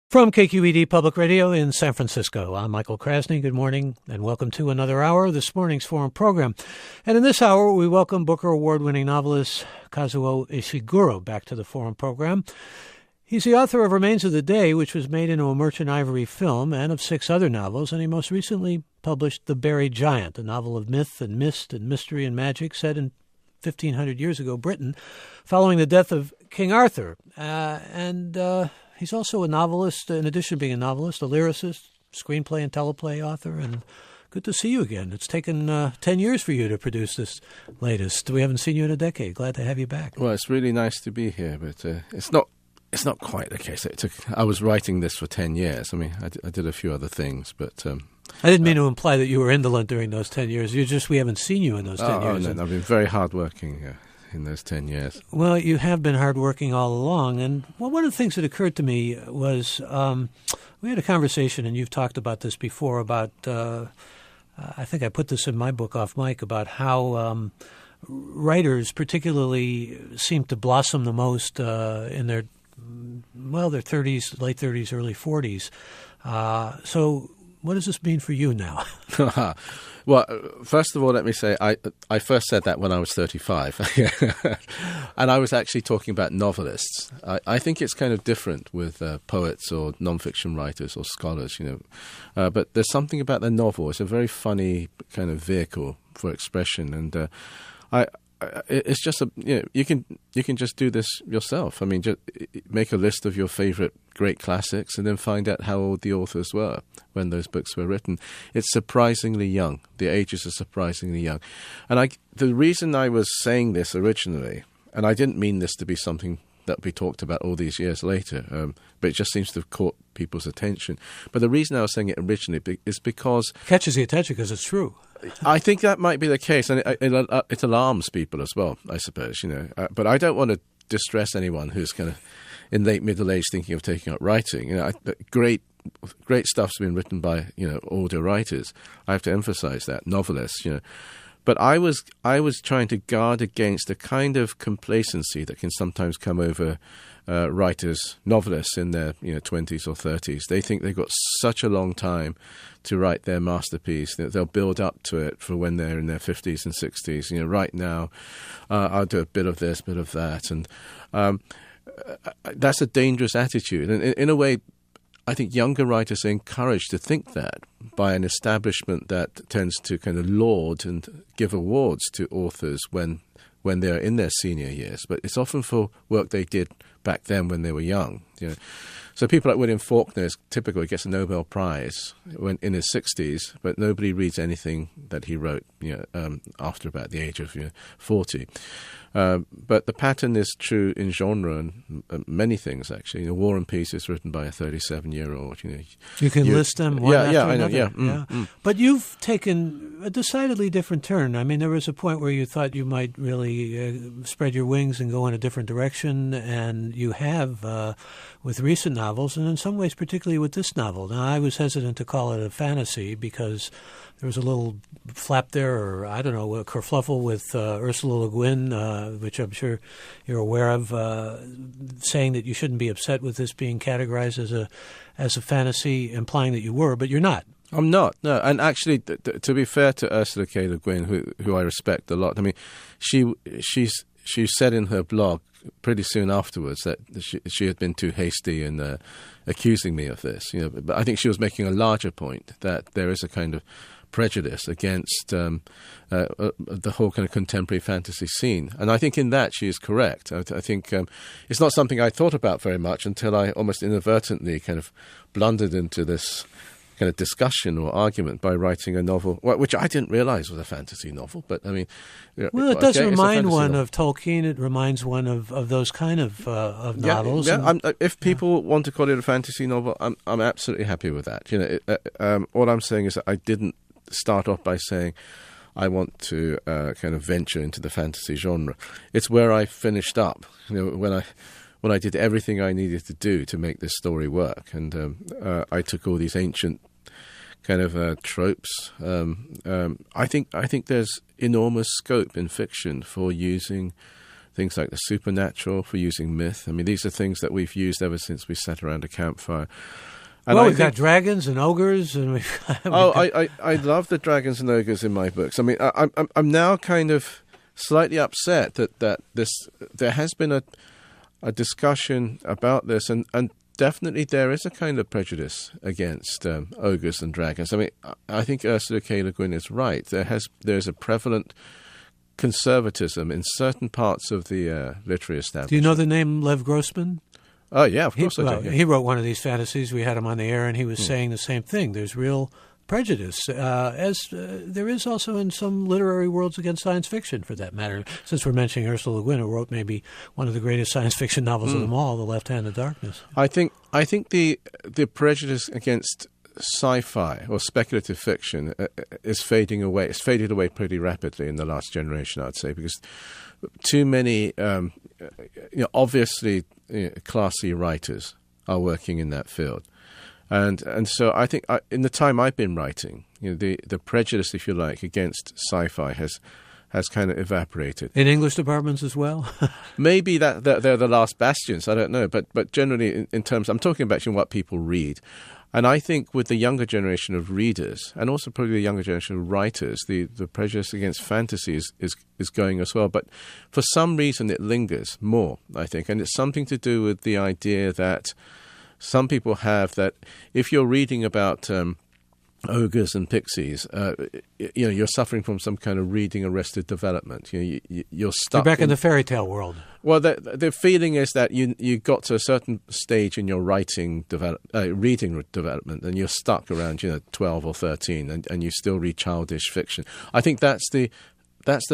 From KQED Public Radio in San Francisco, I'm Michael Krasny. Good morning and welcome to another hour of this morning's Forum program. And in this hour, we welcome Booker Award-winning novelist Kazuo Ishiguro back to the Forum program. He's the author of Remains of the Day, which was made into a Merchant Ivory film, and of 6 other novels, and he most recently published The Buried Giant, a novel of myth and mist and mystery and magic set in 1,500 years ago Britain, following the death of King Arthur. He's also a novelist, in addition to being a novelist, a lyricist, screenplay and teleplay author, and good to see you again. It's taken 10 years for you to produce this latest. We haven't seen you in a decade. Glad to have you back. Well, it's really nice to be here, but it's not quite the case. I was writing this for 10 years. I mean, I did a few other things, but... I didn't mean to imply that you were indolent during those 10 years. We haven't seen you in those 10 years. No, I've been very hardworking in those 10 years. Well, you have been hardworking all along. And one of the things that occurred to me was we had a conversation, and you've talked about this before, about I think I put this in my book off mic, about how writers particularly seem to blossom the most in their 30s, late 30s, early 40s. So what does this mean for you now? Well, first of all, let me say I first said that when I was 35. And I was actually talking about novelists. I think it's kind of different with poets or nonfiction writers or scholars, but there's something about the novel. It's a very funny kind of vehicle for expression. And it's just you can just do this yourself. I mean, just make a list of your favorite great classics and then find out how old the authors were when those books were written. It's surprisingly young. The ages are surprisingly young. And the reason I was saying this originally, and I didn't mean this to be something that we talked about all these years later, but it just seems to have caught people's attention. But the reason I was saying it originally is because... It catches the attention because it's true. I think that might be the case, and it alarms people as well, I suppose, But I don't want to distress anyone who's kind of in late middle age thinking of taking up writing. Great stuff's been written by older writers. I have to emphasize that, novelists, But I was trying to guard against the kind of complacency that can sometimes come over novelists in their 20s or 30s. They think they've got such a long time to write their masterpiece that they'll build up to it for when they're in their 50s and 60s. Right now, I'll do a bit of this, bit of that, and that's a dangerous attitude. And in a way, I think younger writers are encouraged to think that by an establishment that tends to kind of laud and give awards to authors when they're in their senior years. But it's often for work they did back then when they were young. So people like William Faulkner typically gets a Nobel Prize when in his 60s, but nobody reads anything that he wrote after about the age of 40. But the pattern is true in genre and many things, actually. War and Peace is written by a 37-year-old. You can list them one after another. I know. But you've taken a decidedly different turn. I mean, there was a point where you thought you might really spread your wings and go in a different direction, and you have with recent novels, and in some ways particularly with this novel. Now, I was hesitant to call it a fantasy because there was a little flap there, or I don't know, a kerfluffle with Ursula Le Guin, which I'm sure you're aware of, saying that you shouldn't be upset with this being categorized as a fantasy, implying that you were, but you're not. I'm not, no. And actually, to be fair to Ursula K. Le Guin, who I respect a lot, I mean, she said in her blog pretty soon afterwards that she had been too hasty in accusing me of this. But I think she was making a larger point that there is a kind of prejudice against the whole kind of contemporary fantasy scene. And I think in that she is correct. I think it's not something I thought about very much until I almost inadvertently kind of blundered into this kind of discussion or argument by writing a novel, which I didn't realize was a fantasy novel. But I mean, well, it does remind one of Tolkien. It reminds one of those kind of novels. Yeah, if people want to call it a fantasy novel, I'm absolutely happy with that. All I'm saying is that I didn't start off by saying I want to kind of venture into the fantasy genre. It's where I finished up. When I did everything I needed to do to make this story work, and I took all these ancient kind of tropes. I think there's enormous scope in fiction for using things like the supernatural, for using myth. I mean, these are things that we've used ever since we sat around a campfire. And well, we've got dragons and ogres, and I love the dragons and ogres in my books. I mean, I'm now kind of slightly upset that there has been a discussion about this, and definitely there is a kind of prejudice against ogres and dragons. I mean, I think Ursula K. Le Guin is right. There's a prevalent conservatism in certain parts of the literary establishment. Do you know the name Lev Grossman? Oh, yeah, of course I do. Yeah. He wrote one of these fantasies. We had him on the air, and he was saying the same thing. There's real prejudice, as there is also in some literary worlds against science fiction, for that matter. Since we're mentioning Ursula Le Guin, who wrote maybe one of the greatest science fiction novels of them all, The Left Hand of Darkness. I think the prejudice against sci-fi or speculative fiction is fading away. It's faded away pretty rapidly in the last generation, I'd say, because too many, obviously classy writers are working in that field. And so I think in the time I've been writing, the prejudice, if you like, against sci-fi has kind of evaporated. In English departments as well? Maybe that they're the last bastions, I don't know. But generally in terms, I'm talking about what people read. And I think with the younger generation of readers, and also probably the younger generation of writers, the prejudice against fantasy is going as well. But for some reason it lingers more, I think. And it's something to do with the idea that some people have that if you're reading about ogres and pixies, you're suffering from some kind of reading arrested development. You're stuck. You're back in the fairy tale world. Well, the feeling is that you got to a certain stage in your reading development, and you're stuck around 12 or 13, and you still read childish fiction. I think that's the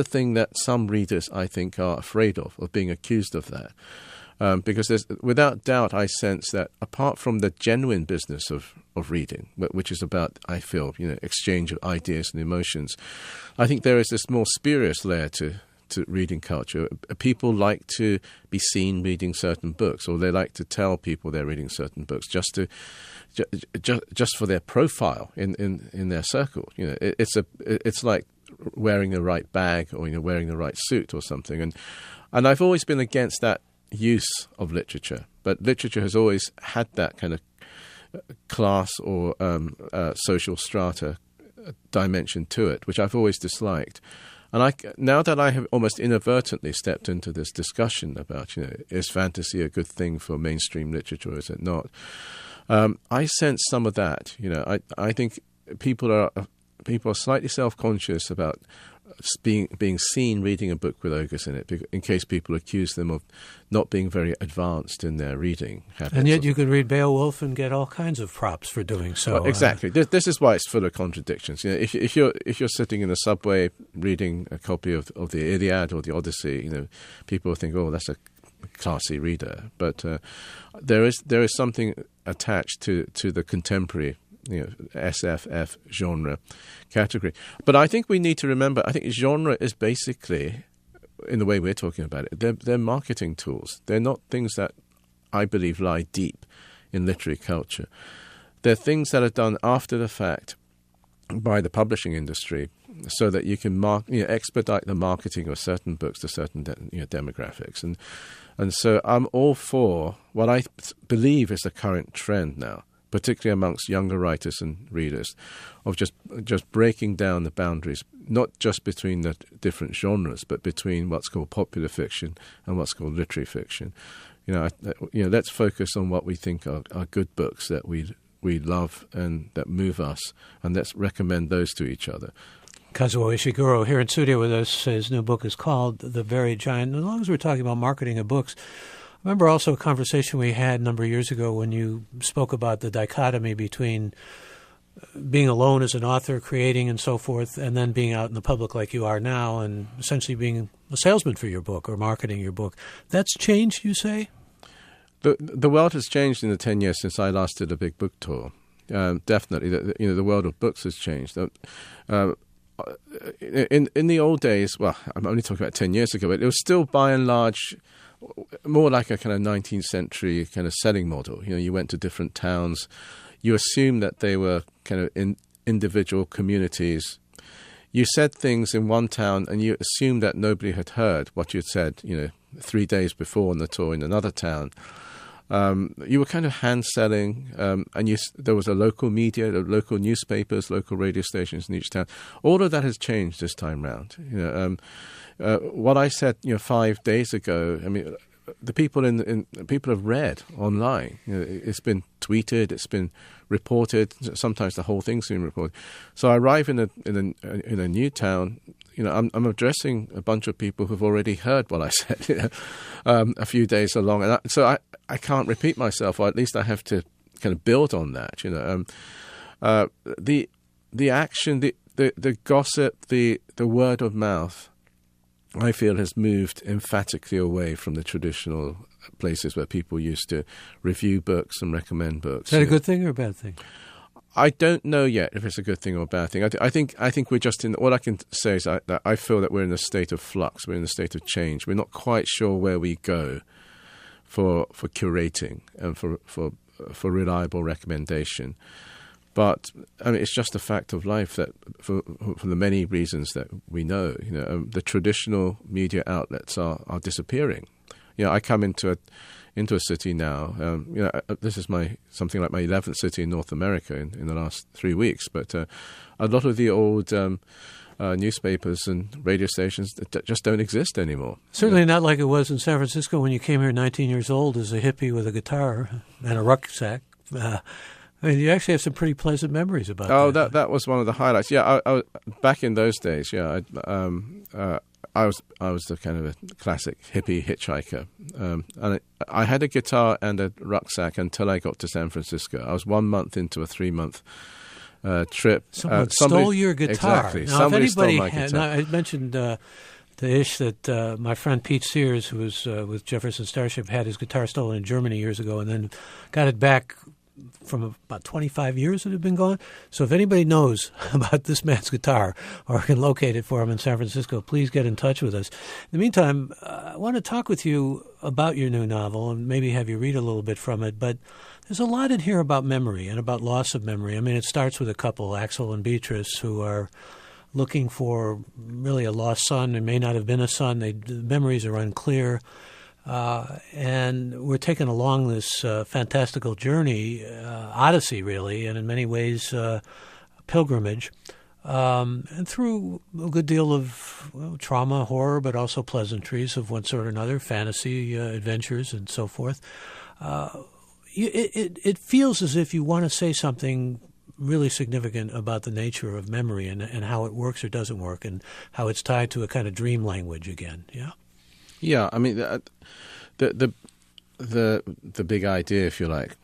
thing that some readers, I think, are afraid of being accused of that. Because without doubt, I sense that apart from the genuine business of reading, which is about, I feel, exchange of ideas and emotions, I think there is this more spurious layer to reading culture. People like to be seen reading certain books, or they like to tell people they're reading certain books just for their profile in their circle. It's like wearing the right bag, or wearing the right suit or something. And I've always been against that use of literature, but literature has always had that kind of class or social strata dimension to it, which I've always disliked. And now that I have almost inadvertently stepped into this discussion about, is fantasy a good thing for mainstream literature or is it not? I sense some of that. I think people are slightly self-conscious about being seen reading a book with ogres in it, in case people accuse them of not being very advanced in their reading habits. And yet you could read Beowulf and get all kinds of props for doing so. Well, exactly. This is why it's full of contradictions. If you're sitting in the subway reading a copy of the Iliad or the Odyssey, people think, oh, that's a classy reader. But there is something attached to the contemporary SFF genre category. But I think we need to remember, I think genre is basically, in the way we're talking about it, they're marketing tools. They're not things that I believe lie deep in literary culture. They're things that are done after the fact by the publishing industry so that you can expedite the marketing of certain books to certain demographics. And so I'm all for what I believe is the current trend now, particularly amongst younger writers and readers, of just breaking down the boundaries, not just between the different genres, but between what's called popular fiction and what's called literary fiction. Let's focus on what we think are good books that we love and that move us, and let's recommend those to each other. Kazuo Ishiguro here in studio with us. His new book is called The Very Giant. As long as we're talking about marketing of books, I remember also a conversation we had a number of years ago when you spoke about the dichotomy between being alone as an author, creating and so forth, and then being out in the public like you are now and essentially being a salesman for your book or marketing your book. That's changed, you say? The world has changed in the 10 years since I last did a big book tour. Definitely, the world of books has changed. In the old days, well, I'm only talking about 10 years ago, but it was still by and large more like a kind of 19th century kind of selling model. You went to different towns. You assumed that they were kind of individual communities. you said things in one town and you assumed that nobody had heard what you'd said, 3 days before on the tour in another town. You were kind of hand selling, and there was a local media, local newspapers, local radio stations in each town. All of that has changed this time round. What I said, 5 days ago, I mean, the people people have read online. It's been tweeted, it's been reported. Sometimes the whole thing's been reported. So I arrive in a new town. I'm addressing a bunch of people who've already heard what I said a few days along, and so I can't repeat myself, or at least I have to kind of build on that. The action, the gossip, the word of mouth, I feel has moved emphatically away from the traditional places where people used to review books and recommend books. Is that a good thing or a bad thing? I don't know yet if it's a good thing or a bad thing. I think we're just in. All I can say is that I feel that we're in a state of flux. We're in a state of change. We're not quite sure where we go for curating and for reliable recommendation. But I mean, it's just a fact of life that for the many reasons that we know, the traditional media outlets are disappearing. I come into a city now. This is something like my 11th city in North America in the last 3 weeks. But a lot of the old newspapers and radio stations that just don't exist anymore. Certainly not like it was in San Francisco when you came here 19 years old as a hippie with a guitar and a rucksack. I mean, you actually have some pretty pleasant memories about that. Oh, that was one of the highlights. Yeah, I back in those days. Yeah, I was the kind of a classic hippie hitchhiker, and I had a guitar and a rucksack until I got to San Francisco. I was 1 month into a 3-month trip. Somebody stole your guitar. Exactly. Now, somebody if anybody stole my guitar. Now, I mentioned to Ish that my friend Pete Sears, who was with Jefferson Starship, had his guitar stolen in Germany years ago and then got it back from about 25 years it had been gone. So if anybody knows about this man's guitar or can locate it for him in San Francisco, please get in touch with us. In the meantime, I want to talk with you about your new novel and maybe have you read a little bit from it. But there's a lot in here about memory and about loss of memory. I mean, it starts with a couple, Axel and Beatrice, who are looking for really a lost son. It may not have been a son. The memories are unclear. And we're taken along this fantastical journey, Odyssey, really, and in many ways pilgrimage, and through a good deal of trauma, horror, but also pleasantries of one sort or another, fantasy, adventures, and so forth. It feels as if you want to say something really significant about the nature of memory and how it works or doesn't work and how it's tied to a kind of dream language again, yeah? Yeah, I mean, the big idea, if you like,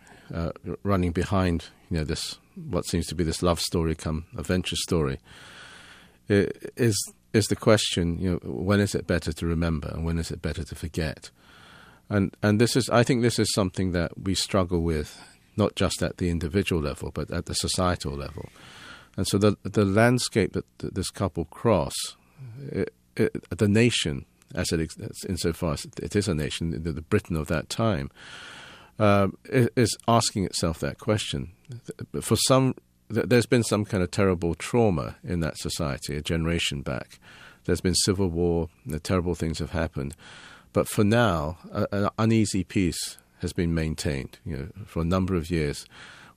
running behind this what seems to be this love story come adventure story, is the question, when is it better to remember and when is it better to forget? And I think this is something that we struggle with, not just at the individual level, but at the societal level. And so the landscape that this couple cross, the nation, as it insofar as it is a nation, the Britain of that time, is asking itself that question. For some, there's been some kind of terrible trauma in that society a generation back. There's been civil war, terrible things have happened. But for now, an uneasy peace has been maintained, for a number of years,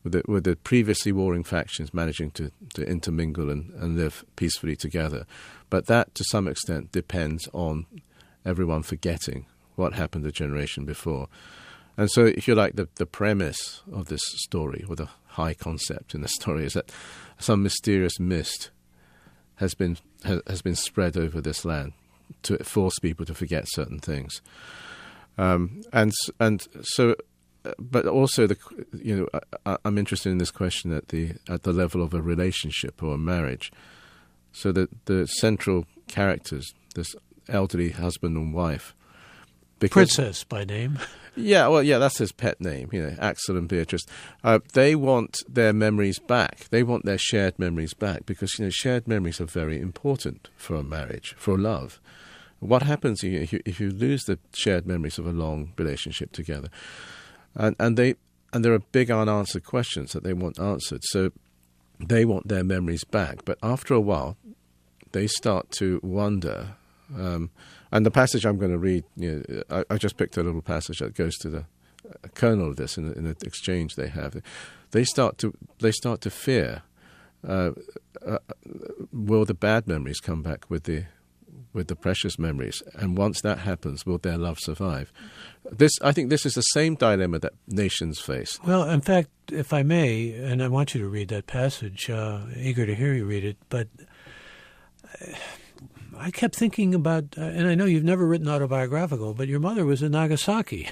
with the previously warring factions managing to intermingle and live peacefully together. But that, to some extent, depends on everyone forgetting what happened a generation before. And so, if you like, the premise of this story, or the high concept in the story, is that some mysterious mist has been spread over this land to force people to forget certain things. And so, but also I'm interested in this question at the level of a relationship or a marriage. So that the central characters, this elderly husband and wife, Princess by name. Yeah, well, yeah, that's his pet name, Axel and Beatrice. They want their memories back. They want their shared memories back because, shared memories are very important for a marriage, for love. What happens if you lose the shared memories of a long relationship together? And there are big unanswered questions that they want answered. So they want their memories back. But after a while, they start to wonder. And the passage I'm going to read, I just picked a little passage that goes to the kernel of this in the exchange they have. They start to fear. Will the bad memories come back with the precious memories? And once that happens, will their love survive? I think this is the same dilemma that nations face. Well, in fact, if I may, and I want you to read that passage, eager to hear you read it, but I kept thinking about, and I know you've never written autobiographical, but your mother was in Nagasaki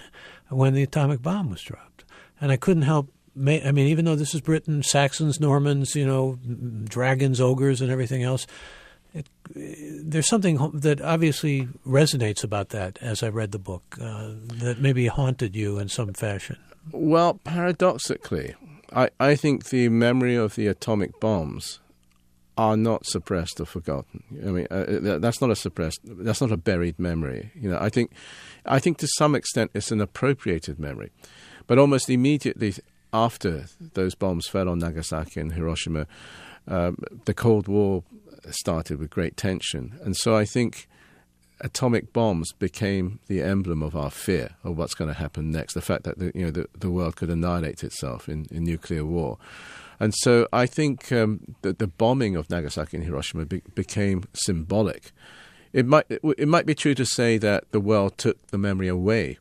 when the atomic bomb was dropped. And I couldn't help, even though this is Britain, Saxons, Normans, dragons, ogres, and everything else, there's something that obviously resonates about that as I read the book, that maybe haunted you in some fashion. Well, paradoxically, I think the memory of the atomic bombs are not suppressed or forgotten. That's not a buried memory. I think to some extent it's an appropriated memory. But almost immediately after those bombs fell on Nagasaki and Hiroshima, the Cold War started with great tension. And so I think atomic bombs became the emblem of our fear of what's going to happen next, the fact that the world could annihilate itself in nuclear war. And so I think that the bombing of Nagasaki and Hiroshima became symbolic. It might be true to say that the world took the memory away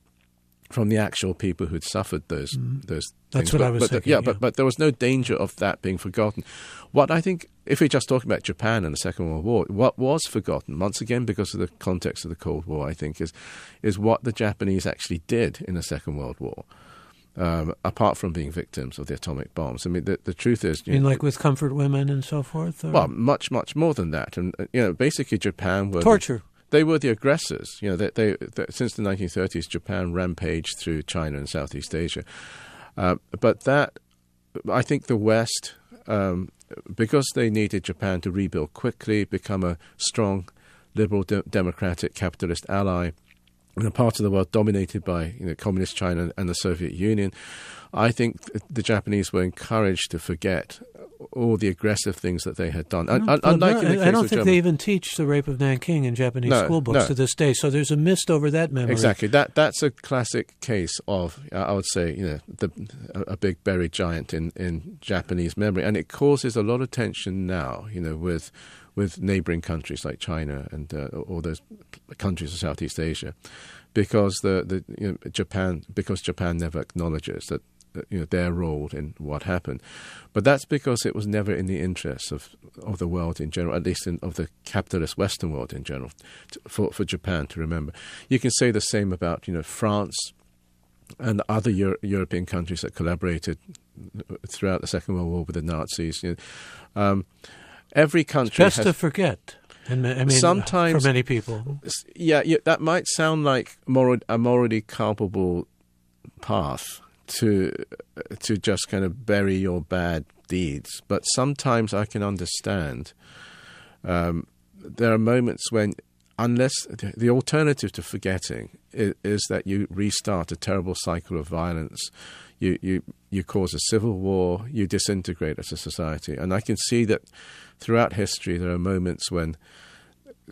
from the actual people who'd suffered those things. That's what I was thinking. But there was no danger of that being forgotten. What I think, if we're just talking about Japan and the Second World War, what was forgotten, once again because of the context of the Cold War, I think, is what the Japanese actually did in the Second World War. Apart from being victims of the atomic bombs. The truth is... like with comfort women and so forth? Or? Well, much, much more than that. And, basically Japan were... Torture. They were the aggressors. They since the 1930s, Japan rampaged through China and Southeast Asia. But that, I think the West, because they needed Japan to rebuild quickly, become a strong, liberal, democratic, capitalist ally, in a part of the world dominated by communist China and the Soviet Union, I think the Japanese were encouraged to forget all the aggressive things that they had done. I don't think they even teach the rape of Nanking in Japanese school books to this day. So there's a mist over that memory. Exactly. That's a classic case of, I would say, a big buried giant in Japanese memory, and it causes a lot of tension now. With neighboring countries like China and all those countries of Southeast Asia, because Japan never acknowledges that their role in what happened, but that's because it was never in the interests of the world in general, at least of the capitalist Western world in general, for Japan to remember. You can say the same about France and other European countries that collaborated throughout the Second World War with the Nazis. Every country has to forget. Sometimes, for many people. Yeah, that might sound like a morally culpable path to just kind of bury your bad deeds. But sometimes I can understand. There are moments when, unless the alternative to forgetting is that you restart a terrible cycle of violence, you cause a civil war, you disintegrate as a society. And I can see that throughout history there are moments when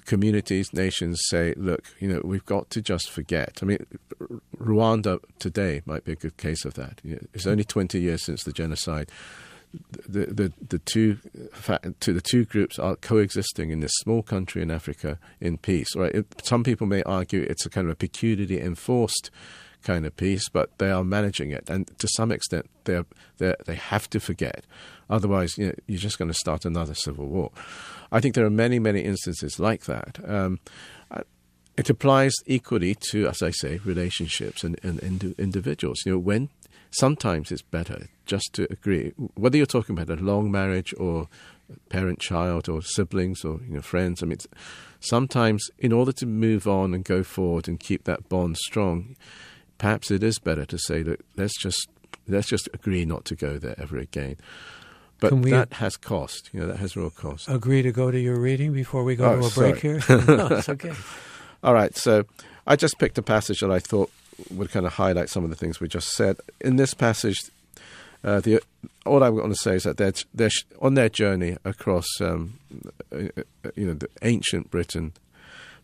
communities, nations say, look, we've got to just forget. Rwanda today might be a good case of that. It's only 20 years since the genocide. The two groups are coexisting in this small country in Africa in peace. Right? Some people may argue it's a kind of a peculiarly enforced kind of peace, but they are managing it, and to some extent they have to forget. Otherwise, you're just going to start another civil war. I think there are many, many instances like that. It applies equally to, as I say, relationships and individuals. When sometimes it's better just to agree, whether you're talking about a long marriage or parent-child or siblings or friends. Sometimes in order to move on and go forward and keep that bond strong, perhaps it is better to say that let's just agree not to go there ever again. But that has cost. That has real cost. Agree to go to your reading before we go to a break here? No, it's okay. All right. So I just picked a passage that I thought would kind of highlight some of the things we just said. In this passage, All I'm going to say is that they're on their journey across, the ancient Britain.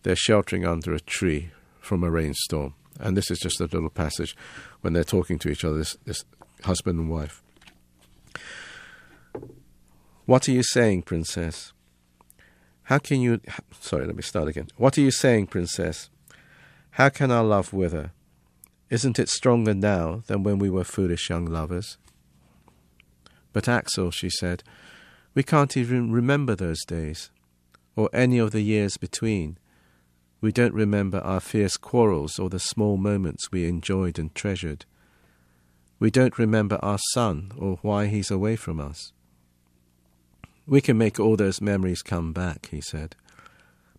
They're sheltering under a tree from a rainstorm, and this is just a little passage when they're talking to each other. This husband and wife. What are you saying, princess? How can you... Sorry, let me start again. What are you saying, princess? How can our love wither? Isn't it stronger now than when we were foolish young lovers? But Axel, she said, we can't even remember those days, or any of the years between. We don't remember our fierce quarrels or the small moments we enjoyed and treasured. We don't remember our son or why he's away from us. We can make all those memories come back, he said.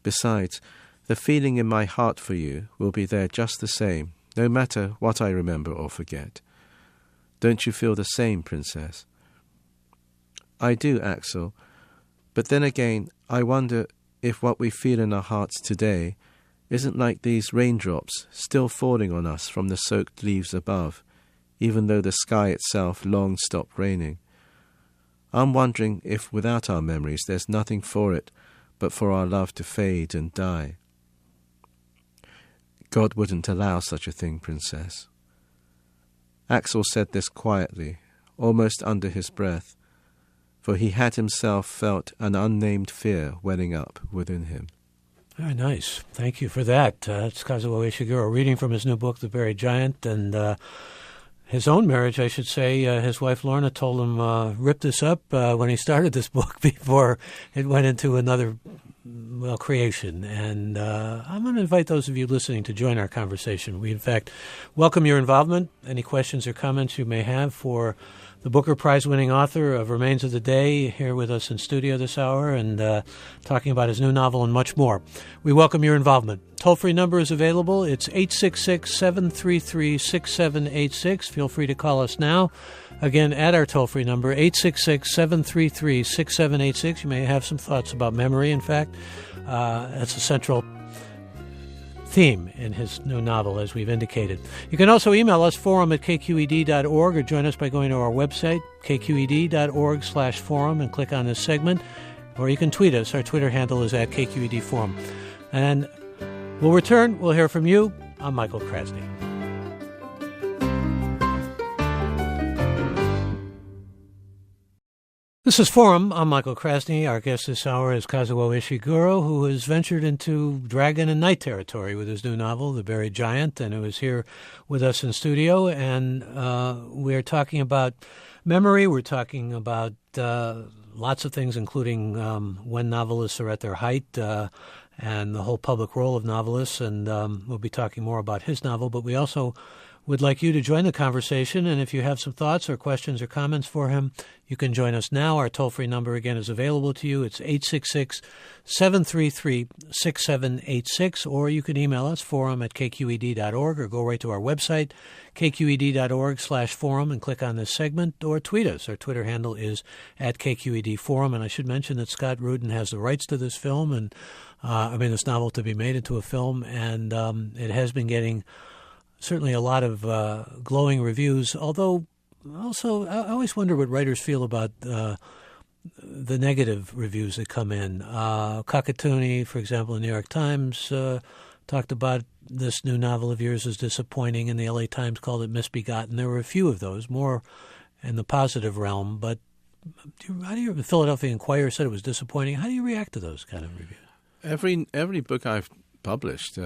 Besides, the feeling in my heart for you will be there just the same, no matter what I remember or forget. Don't you feel the same, princess? I do, Axel. But then again, I wonder if what we feel in our hearts today isn't like these raindrops still falling on us from the soaked leaves above, even though the sky itself long stopped raining. I'm wondering if without our memories there's nothing for it but for our love to fade and die. God wouldn't allow such a thing, princess. Axel said this quietly, almost under his breath, for he had himself felt an unnamed fear welling up within him. Very nice. Thank you for that. That's Kazuo Ishiguro reading from his new book, The Buried Giant, and his own marriage, I should say. His wife Lorna told him, rip this up when he started this book before it went into another creation. And I'm going to invite those of you listening to join our conversation. We, in fact, welcome your involvement. Any questions or comments you may have for the Booker Prize-winning author of Remains of the Day, here with us in studio this hour and talking about his new novel and much more. We welcome your involvement. Toll-free number is available. It's 866-733-6786. Feel free to call us now. Again, at our toll-free number, 866-733-6786. You may have some thoughts about memory, in fact. That's a central theme in his new novel, as we've indicated. You can also email us, forum@kqed.org, or join us by going to our website, kqed.org/forum, and click on this segment. Or you can tweet us. Our Twitter handle is @KQEDforum. And we'll return. We'll hear from you. I'm Michael Krasny. This is Forum. I'm Michael Krasny. Our guest this hour is Kazuo Ishiguro, who has ventured into dragon and night territory with his new novel, The Buried Giant, and who is here with us in studio. And we're talking about memory. We're talking about lots of things, including when novelists are at their height and the whole public role of novelists. And we'll be talking more about his novel, but we also would like you to join the conversation, and if you have some thoughts or questions or comments for him, you can join us now. Our toll-free number, again, is available to you. It's 866-733-6786, or you can email us, forum@kqed.org, or go right to our website, kqed.org/forum, and click on this segment, or tweet us. Our Twitter handle is @KQEDforum, and I should mention that Scott Rudin has the rights to this film, and this novel to be made into a film, and it has been getting certainly a lot of glowing reviews, although also I always wonder what writers feel about the negative reviews that come in. Kakatuni, for example, in the New York Times, talked about this new novel of yours as disappointing, and the LA Times called it misbegotten. There were a few of those, more in the positive realm, but the Philadelphia Inquirer said it was disappointing. How do you react to those kind of reviews? Every book I've published...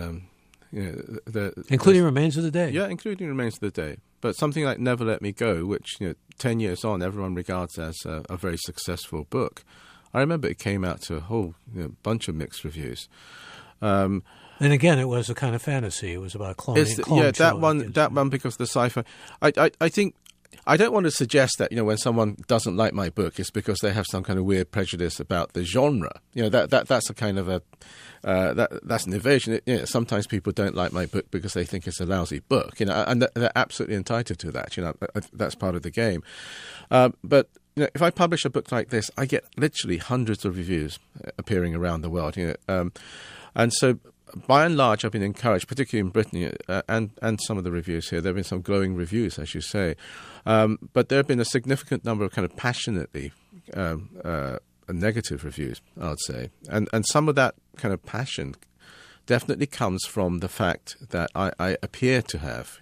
including Remains of the Day. Yeah, including Remains of the Day. But something like Never Let Me Go, which 10 years on everyone regards as a very successful book. I remember it came out to a whole bunch of mixed reviews. And again, it was a kind of fantasy. It was about cloning. That one because the sci-fi. I think I don't want to suggest that when someone doesn't like my book, it's because they have some kind of weird prejudice about the genre. That's a kind of a that's an evasion. Sometimes people don't like my book because they think it's a lousy book. And they're absolutely entitled to that. That's part of the game. But if I publish a book like this, I get literally hundreds of reviews appearing around the world. And so by and large, I've been encouraged, particularly in Britain and some of the reviews here. There have been some glowing reviews, as you say. But there have been a significant number of kind of passionately negative reviews, I would say. And some of that kind of passion definitely comes from the fact that I appear to have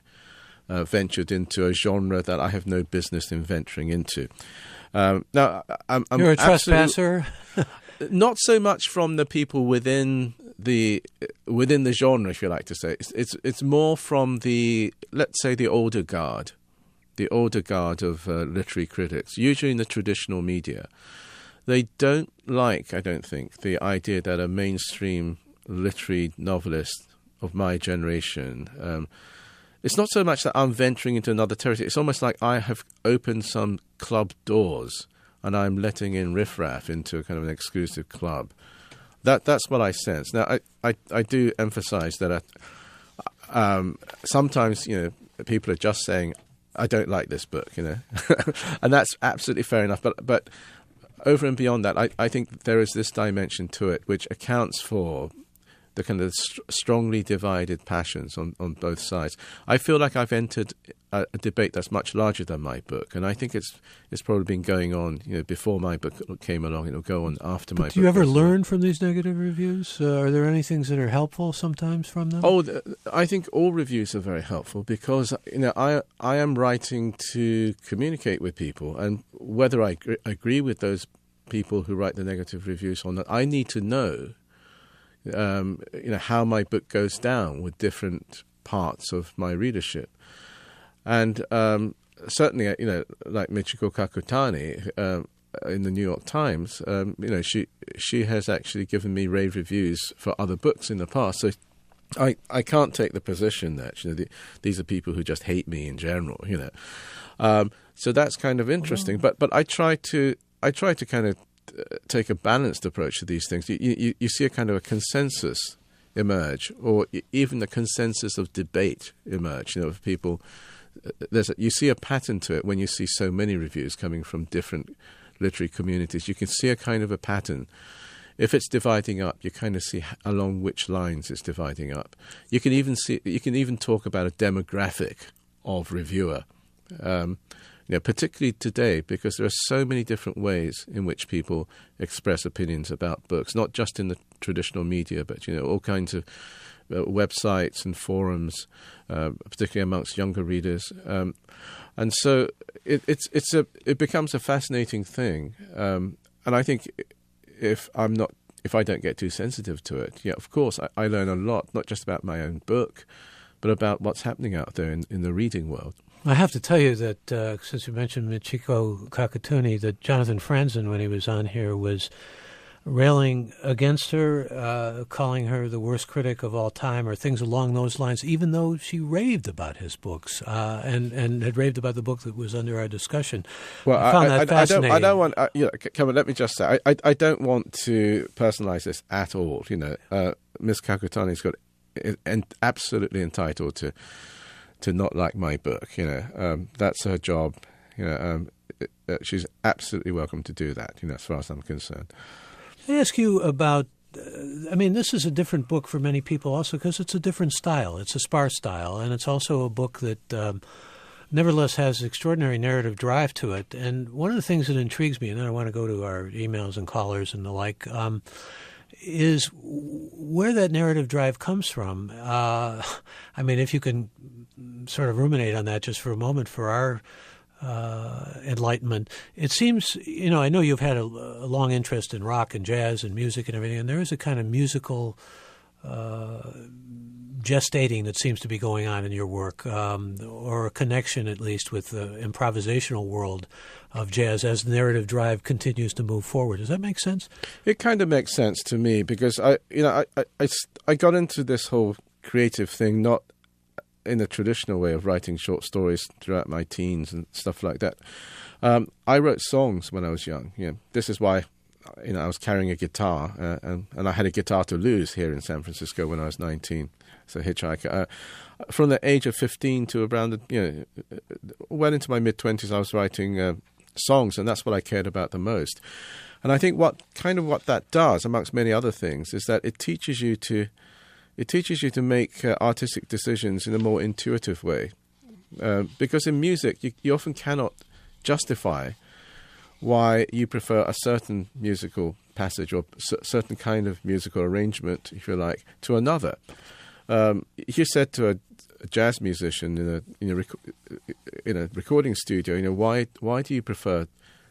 ventured into a genre that I have no business in venturing into. Now, You're a trespasser? Not so much from the people within the genre, if you like to say. It's more from let's say, the older guard of literary critics, usually in the traditional media. They don't like, I don't think, the idea that a mainstream literary novelist of my generation, it's not so much that I'm venturing into another territory. It's almost like I have opened some club doors and I'm letting in riffraff into a kind of an exclusive club. That's what I sense. Now, I do emphasize that sometimes, people are just saying, I don't like this book, and that's absolutely fair enough. But over and beyond that, I think there is this dimension to it which accounts for the kind of strongly divided passions on both sides. I feel like I've entered a debate that's much larger than my book, and I think it's probably been going on before my book came along. It'll go on after my book. Do you ever learn from these negative reviews? Are there any things that are helpful sometimes from them? Oh, I think all reviews are very helpful because I am writing to communicate with people, and whether I agree with those people who write the negative reviews or not, I need to know how my book goes down with different parts of my readership. And certainly, like Michiko Kakutani in the New York Times, she has actually given me rave reviews for other books in the past. So I can't take the position that these are people who just hate me in general. So that's kind of interesting. But I try to kind of take a balanced approach to these things. You see a kind of a consensus emerge, or even the consensus of debate emerge. Of people, you see a pattern to it when you see so many reviews coming from different literary communities. You can see a kind of a pattern. If it's dividing up, you kind of see along which lines it's dividing up. You can even talk about a demographic of reviewer. Particularly today, because there are so many different ways in which people express opinions about books, not just in the traditional media, but all kinds of websites and forums, particularly amongst younger readers, and so it becomes a fascinating thing. And I think if I don't get too sensitive to it, of course I learn a lot, not just about my own book, but about what's happening out there in the reading world. I have to tell you that since you mentioned Michiko Kakutani, that Jonathan Franzen, when he was on here, was railing against her, calling her the worst critic of all time, or things along those lines, even though she raved about his books and had raved about the book that was under our discussion. Well, I found that fascinating. I don't want. Come on, let me just say, I don't want to personalize this at all. Miss Kakutani's got absolutely entitled to not like my book. That's her job. She's absolutely welcome to do that. As far as I'm concerned. I ask you about. This is a different book for many people, also because it's a different style. It's a sparse style, and it's also a book that nevertheless has extraordinary narrative drive to it. And one of the things that intrigues me, and then I want to go to our emails and callers and the like, is where that narrative drive comes from. If you can sort of ruminate on that just for a moment for our enlightenment. It seems, I know you've had a long interest in rock and jazz and music and everything, and there is a kind of musical gestating that seems to be going on in your work, or a connection at least with the improvisational world of jazz as the narrative drive continues to move forward. Does that make sense? It kind of makes sense to me because I got into this whole creative thing not in the traditional way of writing short stories throughout my teens and stuff like that. I wrote songs when I was young. This is why I was carrying a guitar, and I had a guitar to lose here in San Francisco when I was 19. So hitchhiker. From the age of 15 to around well into my mid-20s, I was writing songs, and that's what I cared about the most. And I think what that does, amongst many other things, is that it teaches you to It teaches you to make artistic decisions in a more intuitive way. Because in music, you often cannot justify why you prefer a certain musical passage or certain kind of musical arrangement, if you like, to another. If you said to a jazz musician in a recording studio, why do you prefer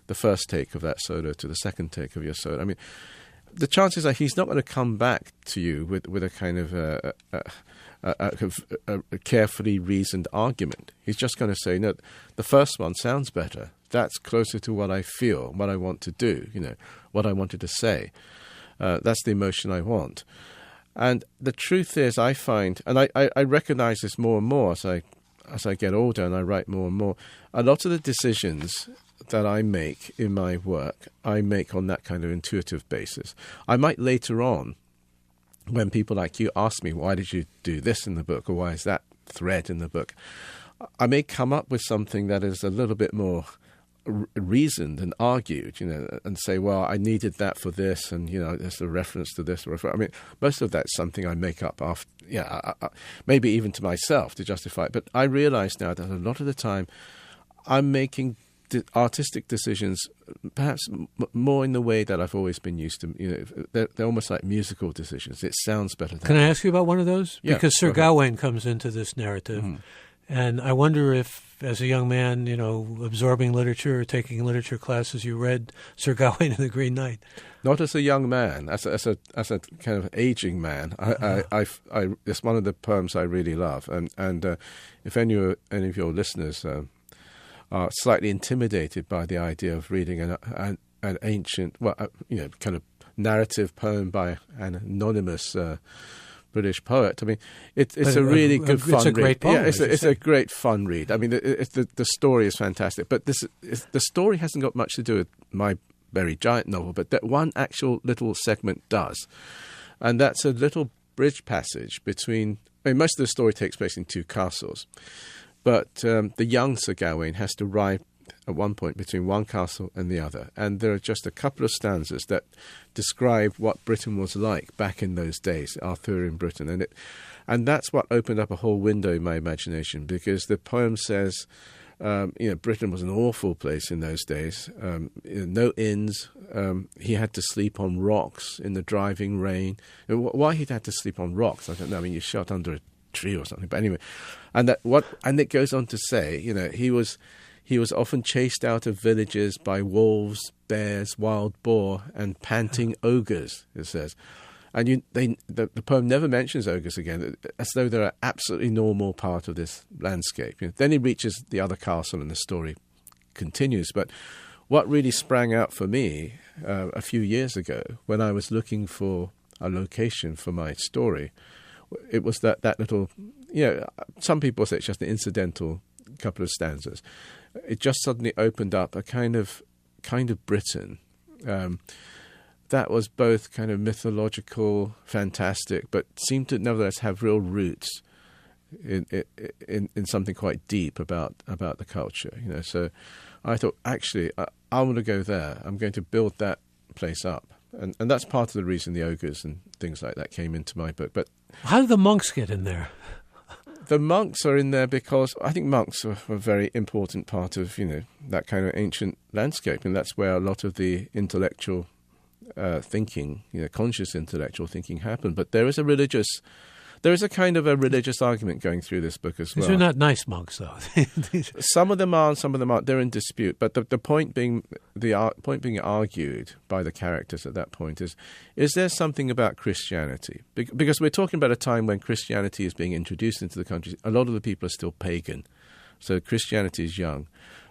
the first take of that solo to the second take of your solo? I mean, the chances are he's not going to come back to you with a kind of a carefully reasoned argument. He's just going to say, no, the first one sounds better. That's closer to what I feel, what I want to do, what I wanted to say. That's the emotion I want. And the truth is, I find, and I recognize this more and more as I get older and I write more and more, a lot of the decisions that I make in my work, I make on that kind of intuitive basis. I might later on, when people like you ask me, why did you do this in the book, or why is that thread in the book, I may come up with something that is a little bit more reasoned and argued, and say, well, I needed that for this, and, there's a reference to this. I mean, most of that's something I make up after, maybe even to myself to justify it. But I realize now that a lot of the time I'm making artistic decisions perhaps more in the way that I've always been used to. They're almost like musical decisions. It sounds better. Can I ask you about one of those? Yeah, because Sir Gawain comes into this narrative. Mm-hmm. And I wonder if, as a young man, absorbing literature or taking literature classes, you read Sir Gawain and the Green Knight. Not as a young man, as a kind of aging man. It's one of the poems I really love. And if any of your listeners are slightly intimidated by the idea of reading an ancient, kind of narrative poem by an anonymous British poet. I mean, it's a really good fun read. It's a great poem. Yeah, it's a great fun read. I mean, the story is fantastic, but the story hasn't got much to do with My Very Giant novel, but that one actual little segment does, and that's a little bridge passage between. I mean, most of the story takes place in two castles, but the young Sir Gawain has to ride at one point between one castle and the other, and there are just a couple of stanzas that describe what Britain was like back in those days, Arthurian Britain, and that's what opened up a whole window in my imagination, because the poem says, Britain was an awful place in those days, no inns, he had to sleep on rocks in the driving rain. Why he'd had to sleep on rocks, I don't know. I mean, you shot under a tree or something, but anyway, and it goes on to say, he was often chased out of villages by wolves, bears, wild boar, and panting ogres, it says. And the poem never mentions ogres again, as though they're an absolutely normal part of this landscape. Then he reaches the other castle and the story continues. But what really sprang out for me a few years ago, when I was looking for a location for my story, it was that little, some people say it's just an incidental couple of stanzas. It just suddenly opened up a kind of Britain that was both kind of mythological, fantastic, but seemed to nevertheless have real roots in something quite deep about the culture. So I thought, actually, I want to go there. I'm going to build that place up, and that's part of the reason the ogres and things like that came into my book. But how did the monks get in there? The monks are in there because I think monks are a very important part of, that kind of ancient landscape. And that's where a lot of the intellectual thinking, conscious intellectual thinking happened. But there is a kind of a religious argument going through this book as well. These are not nice monks, though. Some of them are, and some of them aren't. They're in dispute. But the point being argued by the characters at that point is there something about Christianity? Because we're talking about a time when Christianity is being introduced into the country. A lot of the people are still pagan. So Christianity is young.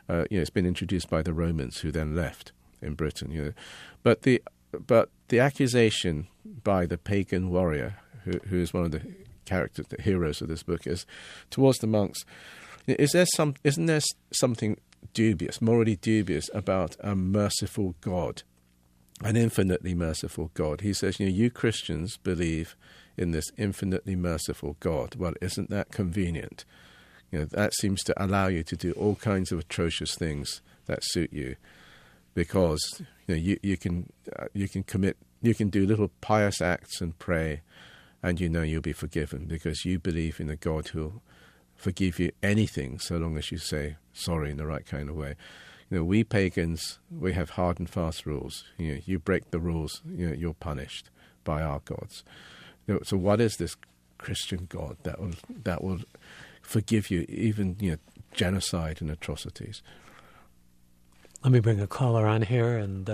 It's been introduced by the Romans, who then left in Britain. But the accusation by the pagan warrior, who is one of the characters, the heroes of this book, is towards the monks. Isn't there something dubious, morally dubious, about a merciful God, an infinitely merciful God? He says, you Christians believe in this infinitely merciful God. Well, isn't that convenient? That seems to allow you to do all kinds of atrocious things that suit you, because you can do little pious acts and pray, and you know you'll be forgiven because you believe in a God who'll forgive you anything so long as you say sorry in the right kind of way. We pagans, we have hard and fast rules. You break the rules, you're punished by our gods. So what is this Christian God that will forgive you even genocide and atrocities? Let me bring a caller on here, and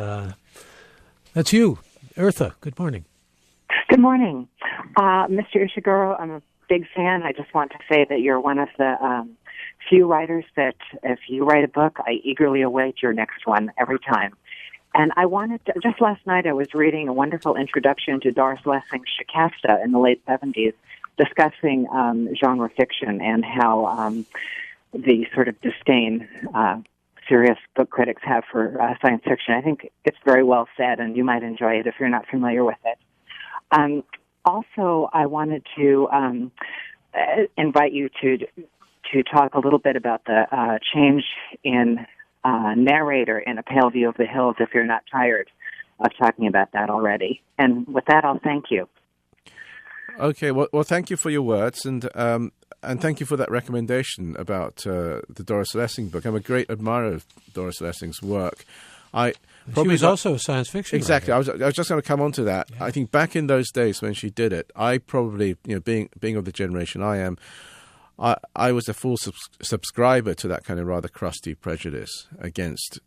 that's you, Eartha. Good morning. Good morning. Mr. Ishiguro, I'm a big fan. I just want to say that you're one of the few writers that if you write a book, I eagerly await your next one every time. And I wanted to, just last night I was reading a wonderful introduction to Doris Lessing's Shikasta in the late 70s, discussing genre fiction and how the sort of disdain serious book critics have for science fiction. I think it's very well said, and you might enjoy it if you're not familiar with it. Also, I wanted to invite you to talk a little bit about the change in narrator in A Pale View of the Hills, if you're not tired of talking about that already. And with that, I'll thank you. Okay, well, thank you for your words, and thank you for that recommendation about the Doris Lessing book. I'm a great admirer of Doris Lessing's work. She was also a science fiction exactly. writer. I was just going to come on to that. Yeah. I think back in those days when she did it, I probably, being of the generation I am, I was a full subscriber to that kind of rather crusty prejudice against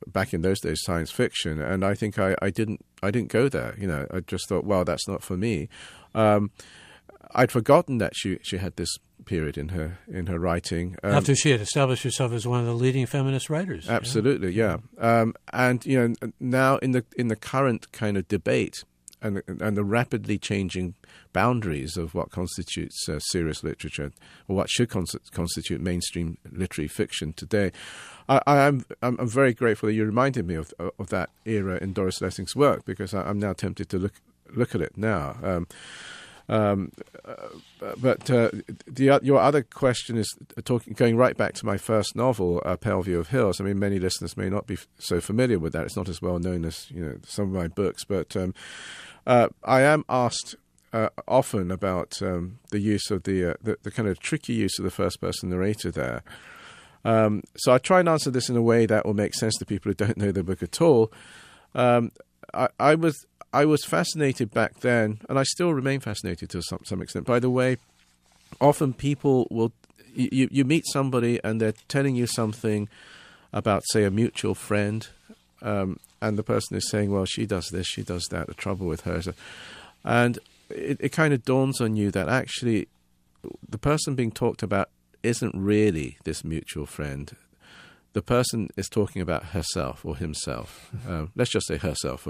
back in those days science fiction, and I think I didn't go there. I just thought, well, that's not for me. I'd forgotten that she had this period in her writing after she had established herself as one of the leading feminist writers. Absolutely, yeah. And now in the current kind of debate and the rapidly changing boundaries of what constitutes serious literature or what should constitute mainstream literary fiction today, I'm very grateful that you reminded me of that era in Doris Lessing's work, because I'm now tempted to look at it now. But your other question is going right back to my first novel, Pale View of Hills. I mean, many listeners may not be so familiar with that. It's not as well known as some of my books, but I am asked often about the use of the kind of tricky use of the first person narrator there. So I try and answer this in a way that will make sense to people who don't know the book at all. I was fascinated back then, and I still remain fascinated to some extent. By the way, often people will, you meet somebody and they're telling you something about, say, a mutual friend, and the person is saying, well, she does this, she does that, the trouble with her. And it kind of dawns on you that actually the person being talked about isn't really this mutual friend. The person is talking about herself or himself. Let's just say herself.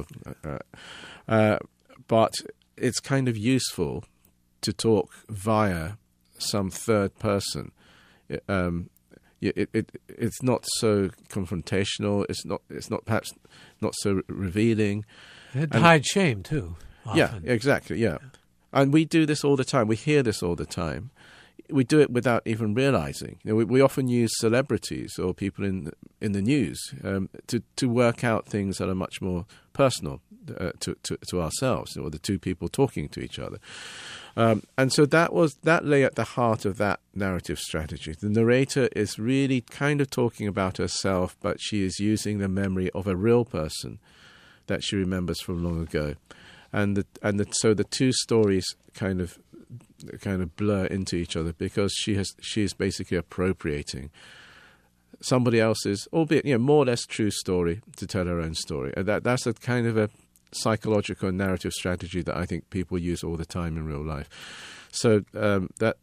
But it's kind of useful to talk via some third person. It's not so confrontational. It's not perhaps not so revealing. It hides shame too. Often. Yeah, exactly. Yeah, and we do this all the time. We hear this all the time. We do it without even realizing. We often use celebrities or people in the news to work out things that are much more personal to ourselves, or the two people talking to each other. And so that lay at the heart of that narrative strategy. The narrator is really kind of talking about herself, but she is using the memory of a real person that she remembers from long ago, so the two stories kind of blur into each other, because she is basically appropriating somebody else's, albeit more or less true story, to tell her own story. And that's a kind of a psychological and narrative strategy that I think people use all the time in real life. So that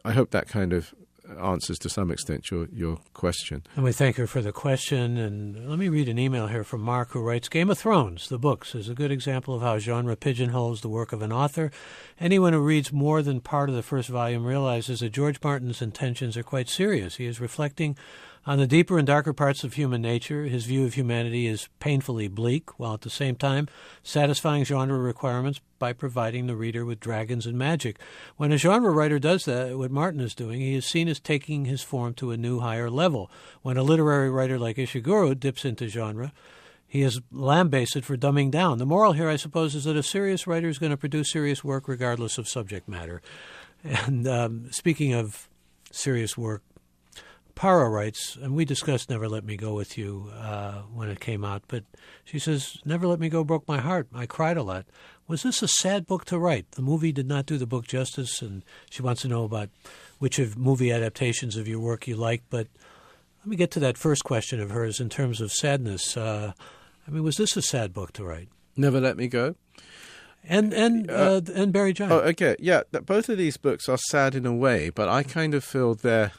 I hope that kind of answers to some extent your question. And we thank her for the question. And let me read an email here from Mark, who writes, Game of Thrones, the books, is a good example of how genre pigeonholes the work of an author. Anyone who reads more than part of the first volume realizes that George Martin's intentions are quite serious. He is reflecting on the deeper and darker parts of human nature. His view of humanity is painfully bleak, while at the same time satisfying genre requirements by providing the reader with dragons and magic. When a genre writer does that, what Martin is doing, he is seen as taking his form to a new, higher level. When a literary writer like Ishiguro dips into genre, he has lambasted for dumbing down. The moral here, I suppose, is that a serious writer is going to produce serious work regardless of subject matter. And speaking of serious work, Para writes, and we discussed Never Let Me Go with you when it came out, but she says, Never Let Me Go broke my heart. I cried a lot. Was this a sad book to write? The movie did not do the book justice, and she wants to know about which of movie adaptations of your work you like. But let me get to that first question of hers in terms of sadness. Was this a sad book to write? Never Let Me Go? And Barry Giant. Oh, okay. Yeah, both of these books are sad in a way, but I kind of feel they're...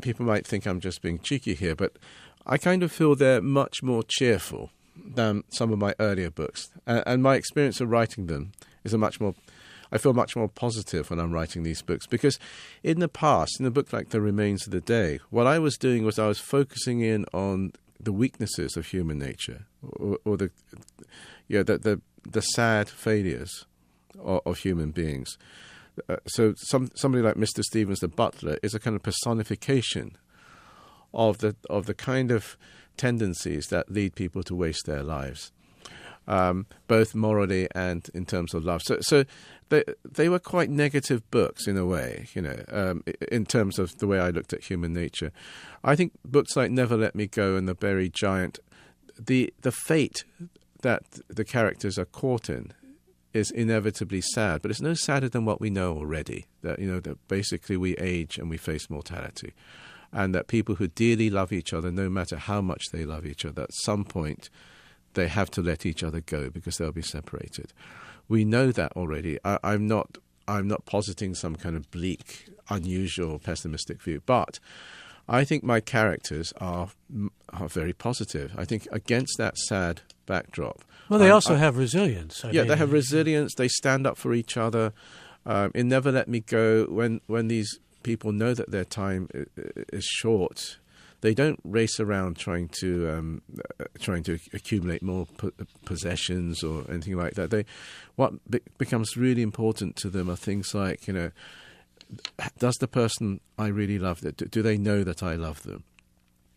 people might think I'm just being cheeky here, but I kind of feel they're much more cheerful than some of my earlier books. And my experience of writing them is I feel much more positive when I'm writing these books, because in the past, in a book like The Remains of the Day, what I was doing was I was focusing in on the weaknesses of human nature, or the sad failures of human beings. So somebody like Mr. Stevens, the butler, is a kind of personification of the kind of tendencies that lead people to waste their lives, both morally and in terms of love. So they were quite negative books in a way, in terms of the way I looked at human nature. I think books like Never Let Me Go and The Buried Giant, the fate that the characters are caught in is inevitably sad, but it's no sadder than what we know already, that that basically we age and we face mortality, and that people who dearly love each other, no matter how much they love each other, at some point they have to let each other go because they'll be separated. We know that already. I'm not positing some kind of bleak, unusual, pessimistic view, but I think my characters are very positive. I think against that sad backdrop. Well, they also have resilience. They have resilience. They stand up for each other. In Never Let Me Go, when these people know that their time is short, they don't race around trying to accumulate more possessions or anything like that. What becomes really important to them are things like, does the person I really love, do they know that I love them?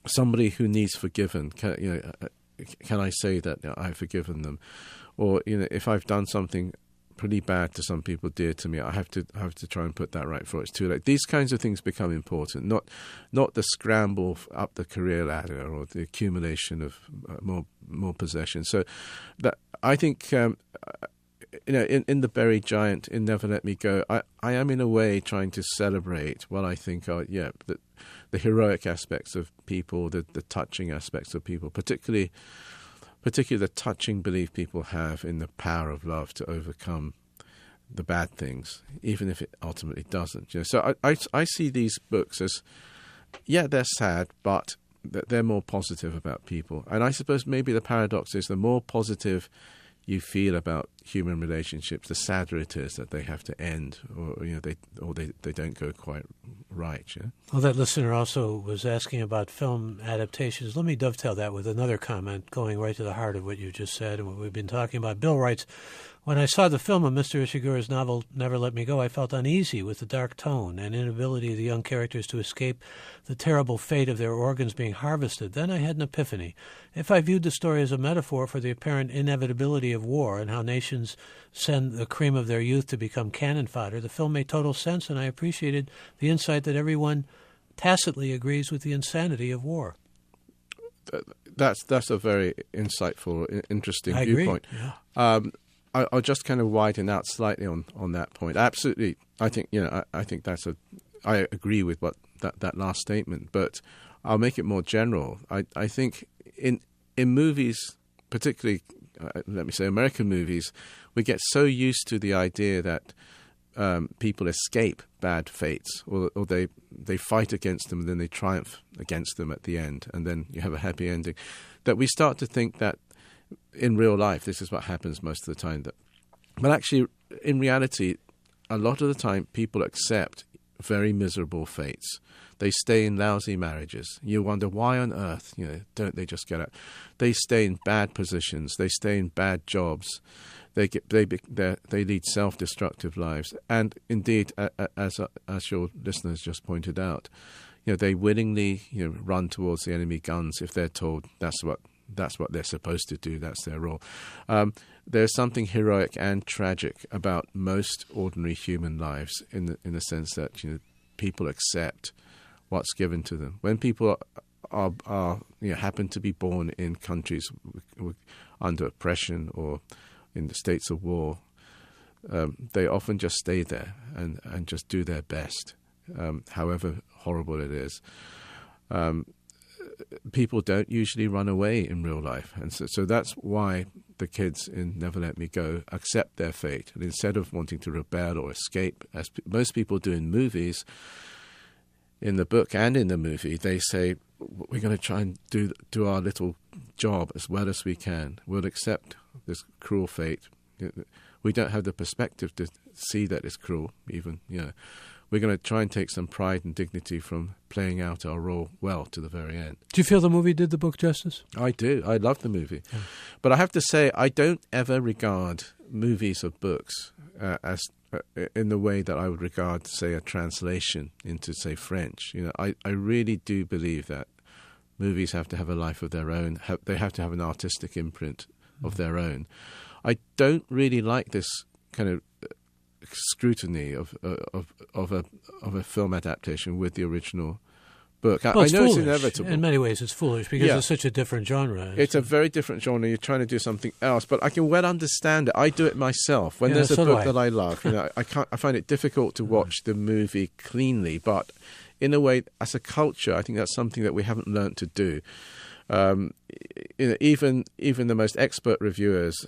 Somebody who needs forgiven, can I say that I've forgiven them? Or if I've done something pretty bad to some people dear to me, I have to try and put that right before it's too late. These kinds of things become important, not the scramble up the career ladder or the accumulation of more possessions. So that I think. In The Buried Giant, in Never Let Me Go, I am in a way trying to celebrate what I think are the heroic aspects of people, the touching aspects of people, particularly the touching belief people have in the power of love to overcome the bad things, even if it ultimately doesn't. So I see these books as, they're sad, but they're more positive about people. And I suppose maybe the paradox is the more positive you feel about human relationships, the sadder it is that they have to end, or they don't go quite right. Yeah? Well, that listener also was asking about film adaptations. Let me dovetail that with another comment, going right to the heart of what you just said and what we've been talking about. Bill writes, when I saw the film of Mr. Ishiguro's novel Never Let Me Go, I felt uneasy with the dark tone and inability of the young characters to escape the terrible fate of their organs being harvested. Then I had an epiphany. If I viewed the story as a metaphor for the apparent inevitability of war and how nations send the cream of their youth to become cannon fodder, the film made total sense, and I appreciated the insight that everyone tacitly agrees with the insanity of war. That's a very insightful, interesting I viewpoint. Agree. Yeah. I'll just kind of widen out slightly on that point. Absolutely, I think I think I agree with what that last statement, but I'll make it more general. I think in movies, particularly let me say American movies, we get so used to the idea that people escape bad fates, or they fight against them and then they triumph against them at the end, and then you have a happy ending, that we start to think that in real life this is what happens most of the time. But actually, in reality, a lot of the time people accept very miserable fates. They stay in lousy marriages. You wonder why on earth, don't they just get out? They stay in bad positions. They stay in bad jobs. They lead self-destructive lives. And indeed, as your listeners just pointed out, they willingly run towards the enemy guns if they're told that's what that's what they're supposed to do. That's their role. There's something heroic and tragic about most ordinary human lives in the sense that people accept what's given to them. When people are happen to be born in countries under oppression or in the states of war, they often just stay there and just do their best, however horrible it is. People don't usually run away in real life. And so that's why the kids in Never Let Me Go accept their fate. And instead of wanting to rebel or escape, as most people do in movies, in the book and in the movie, they say, we're going to try and do our little job as well as we can. We'll accept this cruel fate. We don't have the perspective to see that it's cruel, even, We're going to try and take some pride and dignity from playing out our role well to the very end. Do you feel the movie did the book justice? I do. I love the movie. Yeah. But I have to say, I don't ever regard movies or books as in the way that I would regard, say, a translation into, say, French. I really do believe that movies have to have a life of their own. They have to have an artistic imprint of their own. I don't really like this kind of scrutiny of a film adaptation with the original book. Well, I know foolish. It's inevitable. In many ways, it's foolish because it's such a different genre. It's a very different genre. You're trying to do something else, but I can well understand it. I do it myself. When there's a book that I love, I find it difficult to watch the movie cleanly. But in a way, as a culture, I think that's something that we haven't learned to do. Even the most expert reviewers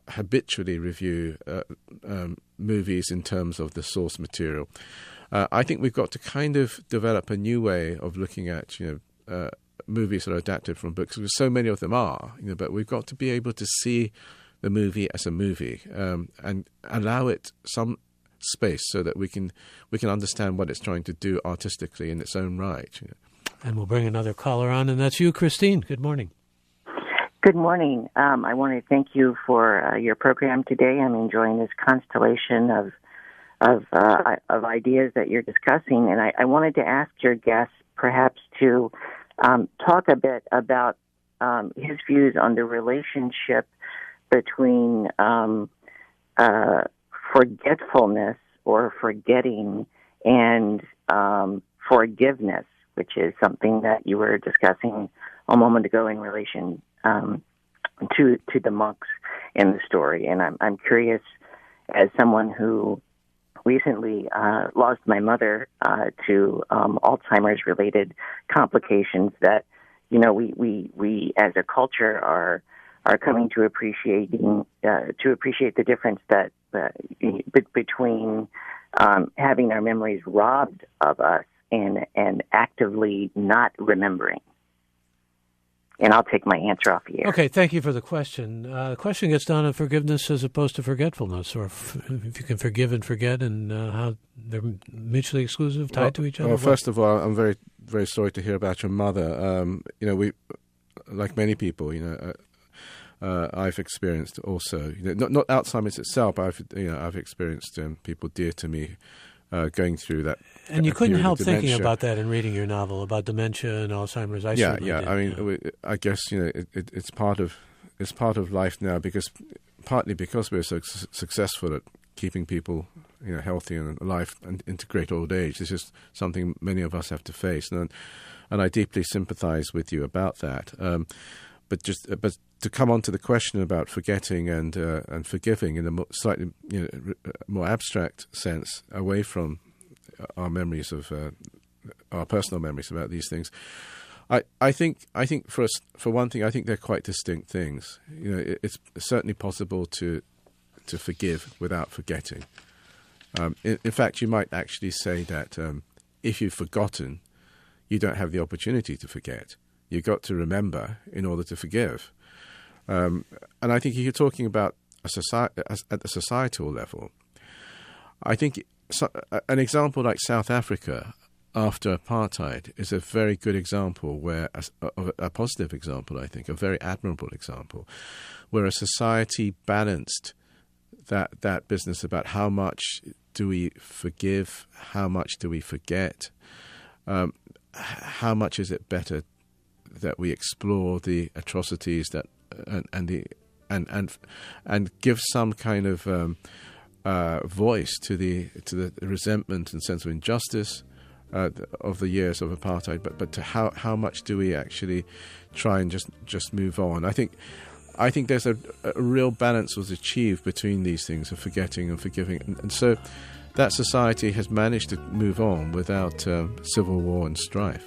habitually review movies in terms of the source material. I think we've got to kind of develop a new way of looking at movies that are adapted from books, because so many of them are. But we've got to be able to see the movie as a movie and allow it some space so that we can understand what it's trying to do artistically in its own right. And we'll bring another caller on, and that's you, Christine. Good morning. Good morning. I want to thank you for your program today. I'm enjoying this constellation of ideas that you're discussing, and I wanted to ask your guest perhaps to talk a bit about his views on the relationship between forgetfulness or forgetting and forgiveness, which is something that you were discussing a moment ago in relation to the monks in the story. And I'm curious, as someone who recently lost my mother to Alzheimer's related complications, that we as a culture are coming to appreciate the difference that between having our memories robbed of us and actively not remembering. And I'll take my answer off here. Okay, thank you for the question. The question gets down to forgiveness as opposed to forgetfulness, or if you can forgive and forget, and how they're mutually exclusive, tied to each other. Well, first of all, I'm very, very sorry to hear about your mother. We, like many people, I've experienced also, not Alzheimer's itself, but I've experienced people dear to me going through that. And you couldn't help thinking about that in reading your novel about dementia and Alzheimer's. I I guess it's part of life now, partly because we're so successful at keeping people healthy and alive and into great old age. This is something many of us have to face, and I deeply sympathise with you about that. But to come on to the question about forgetting and forgiving in a slightly more abstract sense, away from our memories of our personal memories about these things, I think for one thing, I think they're quite distinct things. It's certainly possible to forgive without forgetting. In fact, you might actually say that if you've forgotten, you don't have the opportunity to forget. You've got to remember in order to forgive. And I think if you're talking about at the societal level, I think an example like South Africa after apartheid is a very good example, a positive example, I think, a very admirable example, where a society balanced that business about how much do we forgive, how much do we forget, how much is it better that we explore the atrocities that and give some kind of voice to the resentment and sense of injustice of the years of apartheid, but to how much do we actually try and just move on? I think there's a real balance was achieved between these things of forgetting and forgiving, and so that society has managed to move on without civil war and strife.